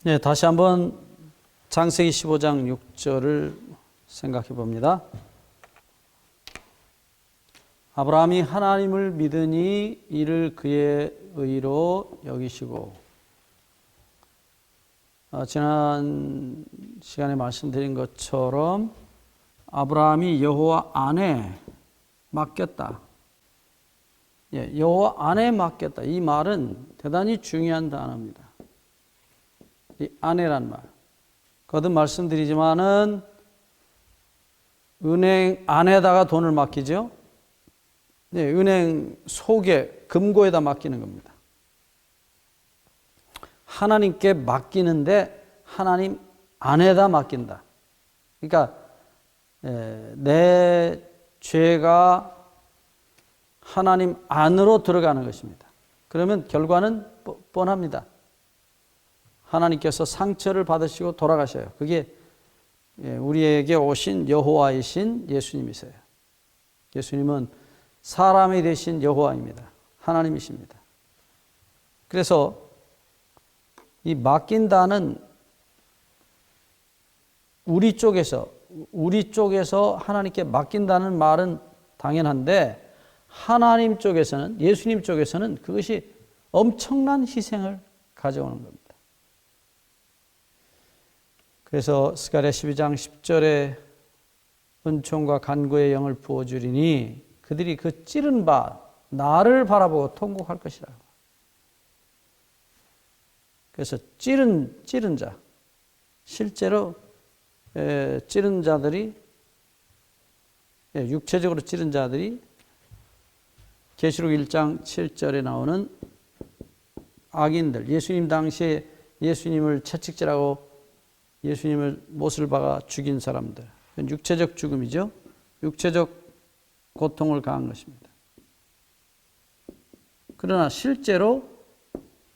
네, 다시 한번 창세기 15장 6절을 생각해 봅니다. 아브라함이 하나님을 믿으니 이를 그의 의로 여기시고, 지난 시간에 말씀드린 것처럼 아브라함이 여호와 안에 맡겼다. 여호와 안에 맡겼다. 이 말은 대단히 중요한 단어입니다. 이 안에란 말. 거듭 말씀드리지만은 은행 안에다가 돈을 맡기죠. 네, 은행 속에 금고에다 맡기는 겁니다. 하나님께 맡기는데 하나님 안에다 맡긴다. 그러니까 내 죄가 하나님 안으로 들어가는 것입니다. 그러면 결과는 뻔합니다. 하나님께서 상처를 받으시고 돌아가셔요. 그게 우리에게 오신 여호와이신 예수님이세요. 예수님은 사람이 되신 여호와입니다. 하나님이십니다. 그래서 이 맡긴다는 우리 쪽에서 하나님께 맡긴다는 말은 당연한데, 하나님 쪽에서는, 예수님 쪽에서는 그것이 엄청난 희생을 가져오는 겁니다. 그래서 스가랴 12장 10절에 은총과 간구의 영을 부어주리니 그들이 그 찌른 바 나를 바라보고 통곡할 것이라. 그래서 찌른 자, 실제로 찌른 자들이, 육체적으로 찌른 자들이 계시록 1장 7절에 나오는 악인들, 예수님 당시에 예수님을 채찍질하고 예수님을 못을 박아 죽인 사람들, 육체적 죽음이죠. 육체적 고통을 가한 것입니다. 그러나 실제로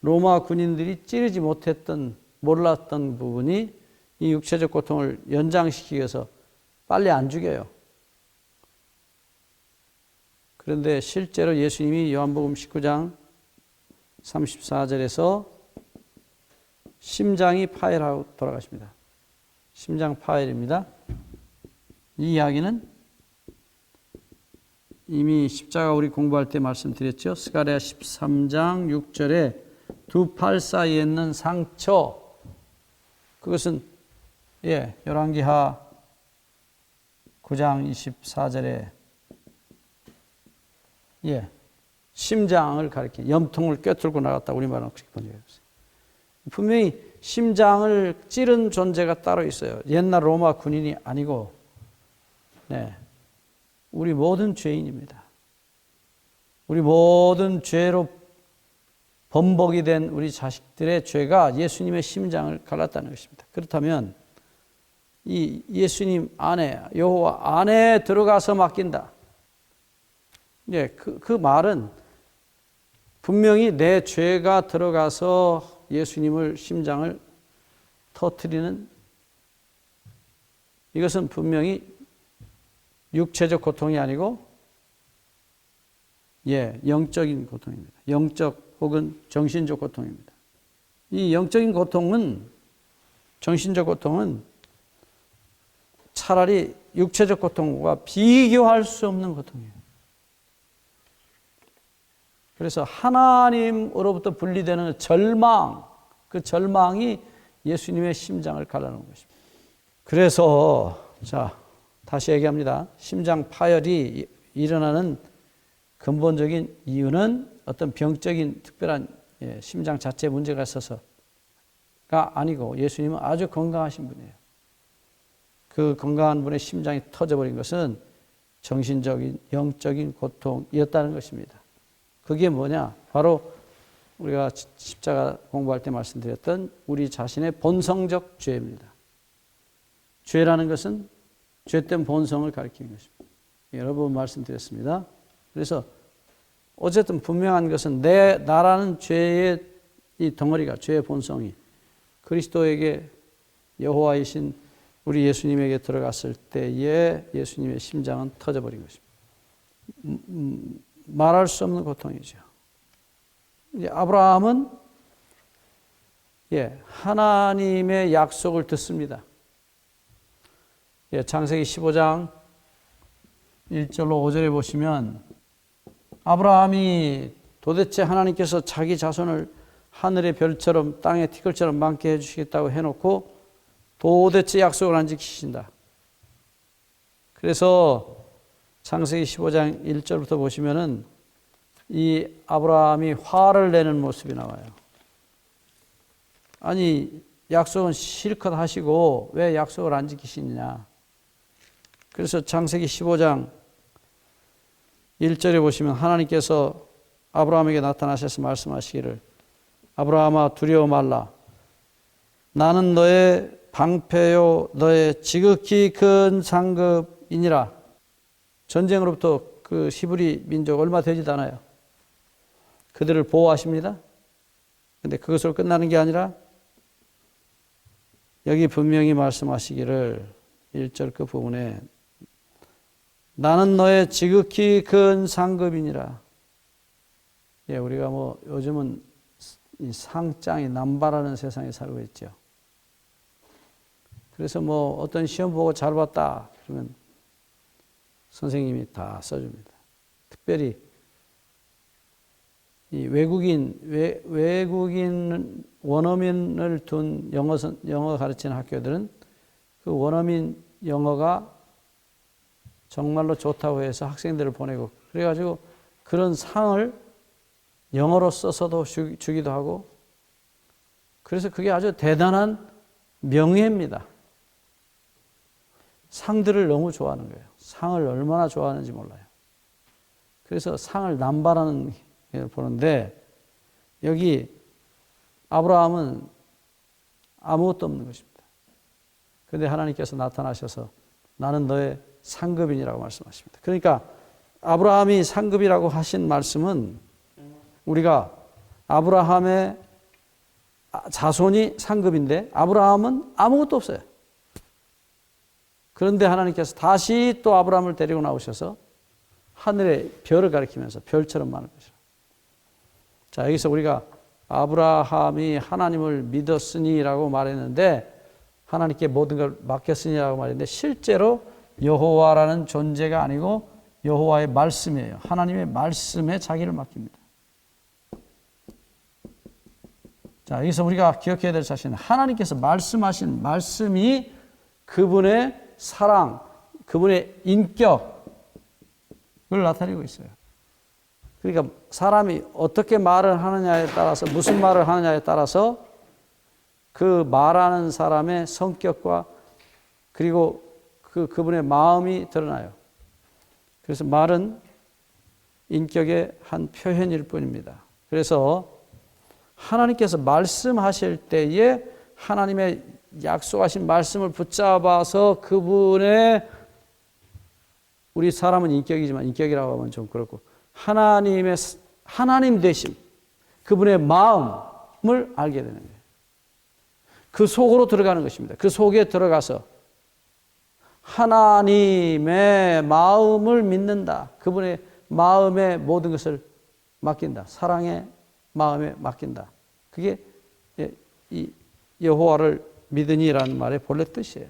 로마 군인들이 찌르지 못했던, 몰랐던 부분이 이 육체적 고통을 연장시키기 위해서 빨리 안 죽여요. 그런데 실제로 예수님이 요한복음 19장 34절에서 심장이 파열하고 돌아가십니다. 심장 파열입니다. 이 이야기는 이미 십자가 우리 공부할 때 말씀드렸죠. 스가랴 13장 6절에 두 팔 사이에 있는 상처, 그것은 열왕기하 9장 24절에 심장을 가리켜 염통을 꿰뚫고 나갔다, 우리말은 그렇게 번역했어요. 분명히 심장을 찌른 존재가 따로 있어요. 옛날 로마 군인이 아니고, 우리 모든 죄인입니다. 우리 모든 죄로 범벅이 된 우리 자식들의 죄가 예수님의 심장을 갈랐다는 것입니다. 그렇다면 이 예수님 안에, 여호와 안에 들어가서 맡긴다. 그 말은 분명히 내 죄가 들어가서 예수님을 심장을 터뜨리는, 이것은 분명히 육체적 고통이 아니고 영적인 고통입니다. 영적 혹은 정신적 고통입니다. 이 영적인 고통은, 정신적 고통은 차라리 육체적 고통과 비교할 수 없는 고통이에요. 그래서 하나님으로부터 분리되는 절망, 그 절망이 예수님의 심장을 갈라놓은 것입니다. 그래서 다시 얘기합니다. 심장 파열이 일어나는 근본적인 이유는 어떤 병적인 특별한 심장 자체에 문제가 있어서가 아니고, 예수님은 아주 건강하신 분이에요. 그 건강한 분의 심장이 터져버린 것은 정신적인, 영적인 고통이었다는 것입니다. 그게 뭐냐? 바로 우리가 십자가 공부할 때 말씀드렸던 우리 자신의 본성적 죄입니다. 죄라는 것은 죄된 본성을 가리키는 것입니다. 여러 번 말씀드렸습니다. 그래서 어쨌든 분명한 것은 나라는 죄의 이 덩어리가, 죄의 본성이 그리스도에게, 여호와이신 우리 예수님에게 들어갔을 때에 예수님의 심장은 터져버린 것입니다. 말할 수 없는 고통이죠. 이제 아브라함은 하나님의 약속을 듣습니다. 창세기 15장 1절로 5절에 보시면 아브라함이 도대체 하나님께서 자기 자손을 하늘의 별처럼 땅의 티끌처럼 많게 해주시겠다고 해놓고 도대체 약속을 안 지키신다. 그래서 창세기 15장 1절부터 보시면은 이 아브라함이 화를 내는 모습이 나와요. 아니, 약속은 실컷 하시고 왜 약속을 안 지키시느냐. 그래서 창세기 15장 1절에 보시면 하나님께서 아브라함에게 나타나셔서 말씀하시기를 아브라함아 두려워 말라. 나는 너의 방패요 너의 지극히 큰 상급이니라. 전쟁으로부터 그 히브리 민족 얼마 되지도 않아요. 그들을 보호하십니다. 그런데 그것으로 끝나는 게 아니라 여기 분명히 말씀하시기를 1절 그 부분에 나는 너의 지극히 큰 상급이니라. 우리가 요즘은 이 상장이 남발하는 세상에 살고 있죠. 그래서 어떤 시험 보고 잘 봤다 그러면 선생님이 다 써줍니다. 특별히 이 외국인 원어민을 둔 영어 가르치는 학교들은 그 원어민 영어가 정말로 좋다고 해서 학생들을 보내고 그래가지고 그런 상을 영어로 써서도 주기도 하고 그래서 그게 아주 대단한 명예입니다. 상들을 너무 좋아하는 거예요. 상을 얼마나 좋아하는지 몰라요. 그래서 상을 남발하는 게 보는데 여기 아브라함은 아무것도 없는 것입니다. 그런데 하나님께서 나타나셔서 나는 너의 상급이라고 말씀하십니다. 그러니까 아브라함이 상급이라고 하신 말씀은 우리가 아브라함의 자손이 상급인데 아브라함은 아무것도 없어요. 그런데 하나님께서 다시 또 아브라함을 데리고 나오셔서 하늘의 별을 가리키면서 별처럼 많은 것이라. 자, 여기서 우리가 아브라함이 하나님을 믿었으니라고 말했는데 하나님께 모든 걸 맡겼으니라고 말했는데 실제로 여호와라는 존재가 아니고 여호와의 말씀이에요. 하나님의 말씀에 자기를 맡깁니다. 자, 여기서 우리가 기억해야 될 사실은 하나님께서 말씀하신 말씀이 그분의 사랑, 그분의 인격을 나타내고 있어요. 그러니까 사람이 어떻게 말을 하느냐에 따라서 무슨 말을 하느냐에 따라서 그 말하는 사람의 성격과 그리고 그분의 마음이 드러나요. 그래서 말은 인격의 한 표현일 뿐입니다. 그래서 하나님께서 말씀하실 때에 하나님의 약속하신 말씀을 붙잡아서 그분의 우리 사람은 인격이지만 인격이라고 하면 좀 그렇고 하나님 되심 그분의 마음을 알게 되는 거예요. 그 속으로 들어가는 것입니다. 그 속에 들어가서 하나님의 마음을 믿는다. 그분의 마음에 모든 것을 맡긴다. 사랑의 마음에 맡긴다. 그게 이 여호와를 믿으니라는 말의 본래 뜻이에요.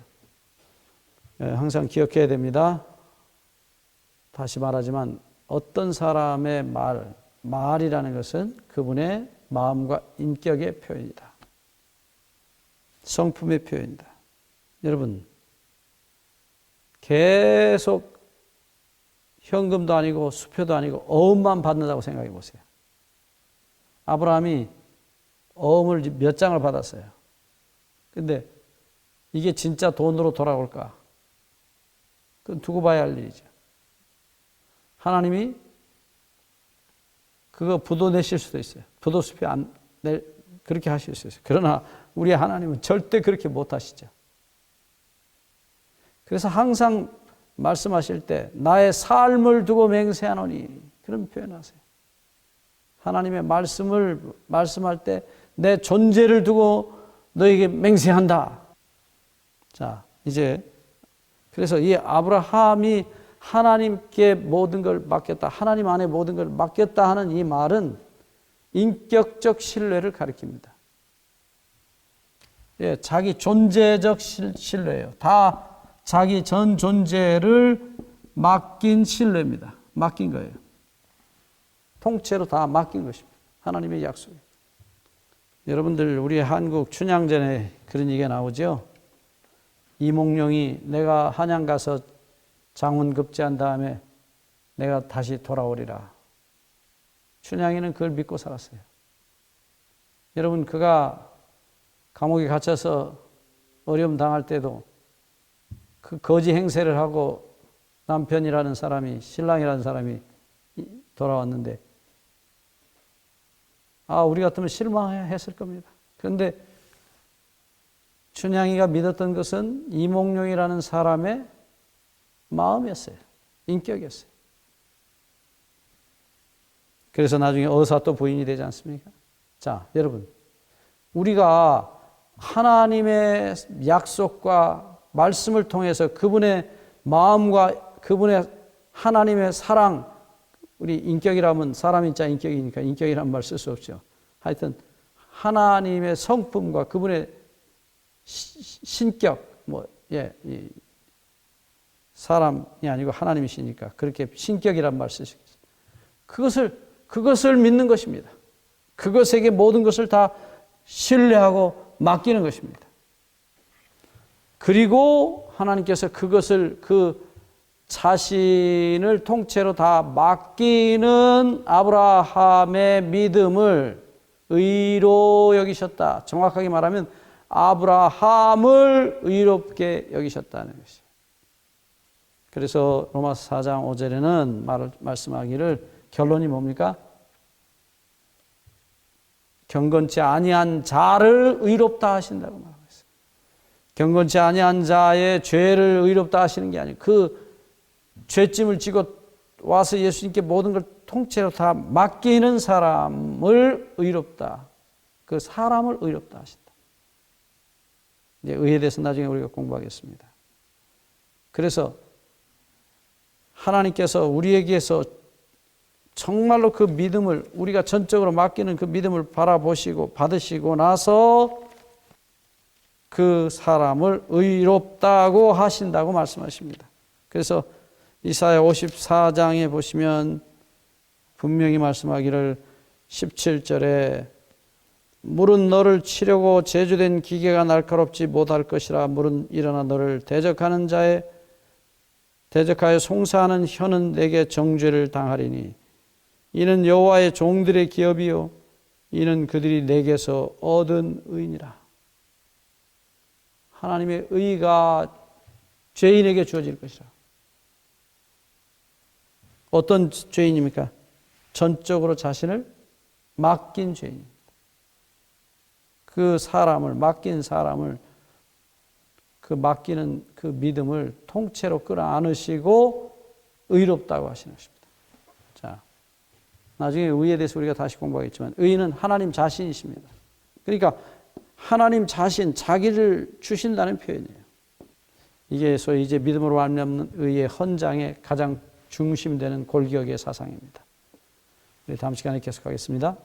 항상 기억해야 됩니다. 다시 말하지만 어떤 사람의 말이라는 것은 그분의 마음과 인격의 표현이다. 성품의 표현이다. 여러분 계속 현금도 아니고 수표도 아니고 어음만 받는다고 생각해 보세요. 아브라함이 어음을 몇 장을 받았어요. 근데 이게 진짜 돈으로 돌아올까? 그건 두고 봐야 할 일이죠. 하나님이 그거 부도 내실 수도 있어요. 부도 수표 그렇게 하실 수 있어요. 그러나 우리 하나님은 절대 그렇게 못 하시죠. 그래서 항상 말씀하실 때 나의 삶을 두고 맹세하노니 그런 표현하세요. 하나님의 말씀을 말씀할 때 내 존재를 두고 너에게 맹세한다. 자, 이제 그래서 이 아브라함이 하나님께 모든 걸 맡겼다. 하나님 안에 모든 걸 맡겼다 하는 이 말은 인격적 신뢰를 가리킵니다. 예, 자기 존재적 신뢰예요. 다 자기 전 존재를 맡긴 신뢰입니다. 맡긴 거예요. 통째로 다 맡긴 것입니다. 하나님의 약속이에요. 여러분들 우리 한국 춘향전에 그런 얘기가 나오죠. 이몽룡이 내가 한양 가서 장원 급제한 다음에 내가 다시 돌아오리라. 춘향이는 그걸 믿고 살았어요. 여러분 그가 감옥에 갇혀서 어려움 당할 때도 그 거지 행세를 하고 남편이라는 사람이 신랑이라는 사람이 돌아왔는데 우리 같으면 실망했을 겁니다. 그런데 춘향이가 믿었던 것은 이몽룡이라는 사람의 마음이었어요. 인격이었어요. 그래서 나중에 어사또 부인이 되지 않습니까? 자, 여러분. 우리가 하나님의 약속과 말씀을 통해서 그분의 마음과 그분의 하나님의 사랑, 우리 인격이라면 사람인자 인격이니까 인격이라는 말 쓸 수 없죠. 하여튼 하나님의 성품과 그분의 신격, 사람이 아니고 하나님이시니까 그렇게 신격이란 말 쓰시겠어요. 그것을 믿는 것입니다. 그것에게 모든 것을 다 신뢰하고 맡기는 것입니다. 그리고 하나님께서 그것을 그 자신을 통째로 다 맡기는 아브라함의 믿음을 의로 여기셨다. 정확하게 말하면 아브라함을 의롭게 여기셨다는 것이죠. 그래서 로마서 4장 5절에는 말씀하기를 결론이 뭡니까? 경건치 아니한 자를 의롭다 하신다고 말하고 있어요. 경건치 아니한 자의 죄를 의롭다 하시는 게 아니고 그 죄짐을 지고 와서 예수님께 모든 걸 통째로 다 맡기는 사람을 의롭다. 그 사람을 의롭다 하신다. 이제 의에 대해서 나중에 우리가 공부하겠습니다. 그래서 하나님께서 우리에게서 정말로 그 믿음을 우리가 전적으로 맡기는 그 믿음을 바라보시고 받으시고 나서 그 사람을 의롭다고 하신다고 말씀하십니다. 그래서 이사야 54장에 보시면 분명히 말씀하기를 17절에 물은 너를 치려고 제주된 기계가 날카롭지 못할 것이라. 물은 일어나 너를 대적하여 송사하는 혀는 내게 정죄를 당하리니 이는 여호와의 종들의 기업이요 이는 그들이 내게서 얻은 의니라. 하나님의 의가 죄인에게 주어질 것이라. 어떤 죄인입니까? 전적으로 자신을 맡긴 죄인입니다. 그 사람을 맡긴 사람을 그 맡기는 그 믿음을 통째로 끌어안으시고 의롭다고 하시는 것입니다. 자, 나중에 의에 대해서 우리가 다시 공부하겠지만 의는 하나님 자신이십니다. 그러니까 하나님 자신, 자기를 주신다는 표현이에요. 이게 소위 이제 믿음으로 말미암는 의의 헌장의 가장 중심되는 골격의 사상입니다. 우리 다음 시간에 계속하겠습니다.